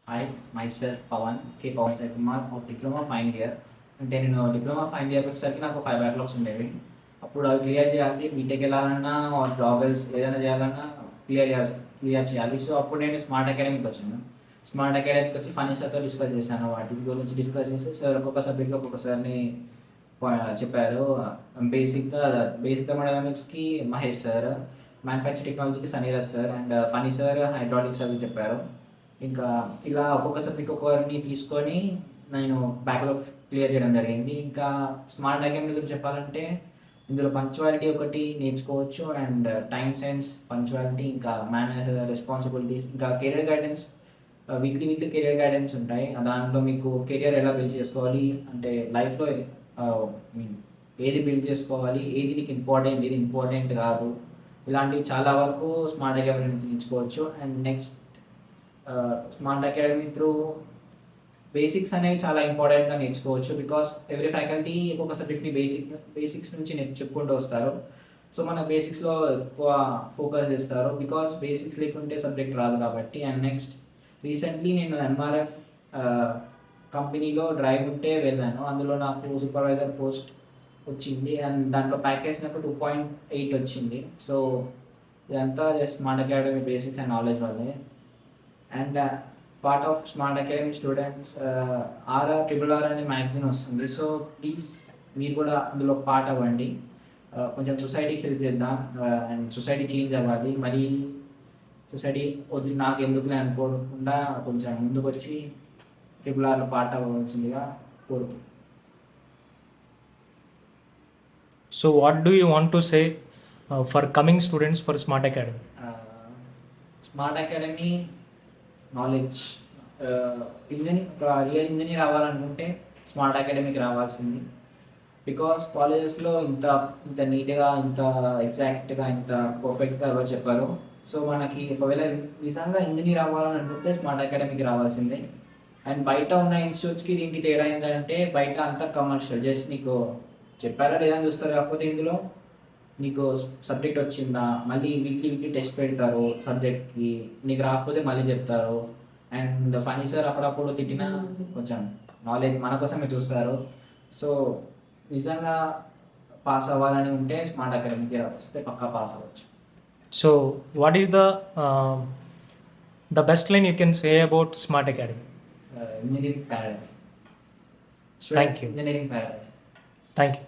I myself Pawan, K. Pawan Sai Kumar of Diploma Final Year. అంటే నేను diploma final ఇయర్కి వచ్చేసరికి నాకు 5 బ్యాక్లాగ్స్ ఉండేవి. అప్పుడు అవి క్లియర్ చేయాలి. బీటెక్ వెళ్ళాలన్నా జాబ్ ఏదైనా చేయాలన్నా క్లియర్ చేయాలి. సో అప్పుడు నేను స్మార్ట్ అకాడమీకి వచ్చాను. స్మార్ట్ అకాడమీకి వచ్చి ఫనీ సార్తో డిస్కస్ చేశాను. వాటి గురించి డిస్కస్ చేసి సార్ ఒక్కొక్క సబ్జెక్ట్లో ఒక్కొక్క సార్ని చెప్పారు. బేసిక్గా థర్మోడైనమిక్స్కి మహేష్ సార్, మ్యానుఫ్యాక్చరింగ్ టెక్నాలజీకి సనీరజ్ sir and Phani sir hydraulics అవి చెప్పారు. ఇంకా ఇలా ఒక్కొక్క సబ్జెక్ట్ ఒక్కొక్కరిని తీసుకొని నేను బ్యాక్లాగ్ క్లియర్ చేయడం జరిగింది. ఇంకా స్మార్ట్ అకాడమీ గురించి చెప్పాలంటే ఇందులో పంక్చువాలిటీ ఒకటి నేర్చుకోవచ్చు అండ్ టైం సెన్స్, పంక్చువాలిటీ, ఇంకా మేనేజ్ రెస్పాన్సిబిలిటీస్, ఇంకా career guidance, weekly career guidance ఉంటాయి. దాంట్లో మీకు కెరియర్ ఎలా బిల్డ్ చేసుకోవాలి అంటే లైఫ్లో ఏది బిల్డ్ చేసుకోవాలి, ఏది నీకు ఇంపార్టెంట్, ఏది ఇంపార్టెంట్ కాదు, ఇలాంటివి చాలా వరకు స్మార్ట్ అకాడమీ నుంచి నేర్చుకోవచ్చు. And next smart academy through basics అనేవి చాలా ఇంపార్టెంట్గా నేర్చుకోవచ్చు. బికాస్ ఎవ్రీ ఫ్యాకల్టీ ఒక్కొక్క సబ్జెక్ట్ని బేసిక్స్ నుంచి చెప్పుకుంటూ వస్తారు. సో మన బేసిక్స్లో ఎక్కువ ఫోకస్ చేస్తారు బికాస్ బేసిక్స్ లేకుంటే సబ్జెక్ట్ రాదు కాబట్టి. అండ్ నెక్స్ట్ రీసెంట్లీ నేను ఎంఆర్ఎఫ్ కంపెనీలో డ్రైవ్ ఉంటే వెళ్ళాను. అందులో నాకు సూపర్వైజర్ పోస్ట్ వచ్చింది అండ్ దాంట్లో ప్యాకేజ్ నాకు 2.8 వచ్చింది. సో ఇదంతా just Smart Academy basics and knowledge వల్లే. And part of Smart Academy students RRR అనే మ్యాగజైన్ వస్తుంది. సో ప్లీజ్ మీరు కూడా అందులో పార్ట్ అవ్వండి. కొంచెం సొసైటీకి హెల్ప్ చేద్దాం అండ్ సొసైటీ చేంజ్ అవ్వాలి. మరి సొసైటీ వద్దు నాకు ఎందుకులే అనుకోకుండా కొంచెం ముందుకు వచ్చి RRRలో పార్ట్ అవ్వాల్సిందిగా కోరుకుంటున్నాను. So what do you want to say for coming students for Smart Academy? Smart Academy knowledge real engineer అవ్వాలనుకుంటే స్మార్ట్ అకాడమీకి రావాల్సింది. బికాస్ కాలేజెస్లో ఇంత నీట్గా, ఇంత ఎగ్జాక్ట్గా, ఇంత పర్ఫెక్ట్గా ఎవరు చెప్పారు. సో మనకి ఒకవేళ నిజంగా ఇంజనీర్ అవ్వాలని అనుకుంటే స్మార్ట్ అకాడమీకి రావాల్సిందే. అండ్ బయట ఉన్న ఇన్స్టిట్యూట్స్కి దీనికి తేడా ఏంటంటే బయట అంతా కమర్షియల్, జస్ట్ నీకు చెప్పారా లేదా చూస్తారు. కాకపోతే ఇందులో నీకు సబ్జెక్ట్ వచ్చిందా, మళ్ళీ వీక్లీ టెస్ట్ పెడతారు సబ్జెక్ట్కి, నీకు రాకపోతే మళ్ళీ చెప్తారు. అండ్ ఫనీ సార్ అప్పుడప్పుడు తిట్టినా కొంచెం నాలెడ్జ్ మన కోసమే చూస్తారు. సో నిజంగా పాస్ అవ్వాలని ఉంటే స్మార్ట్ అకాడమీకి వస్తే పక్కా పాస్ అవ్వచ్చు. So what is the best line you can say about Smart Academy? Engineering paradise. Thank you. Engineering paradise. Thank you.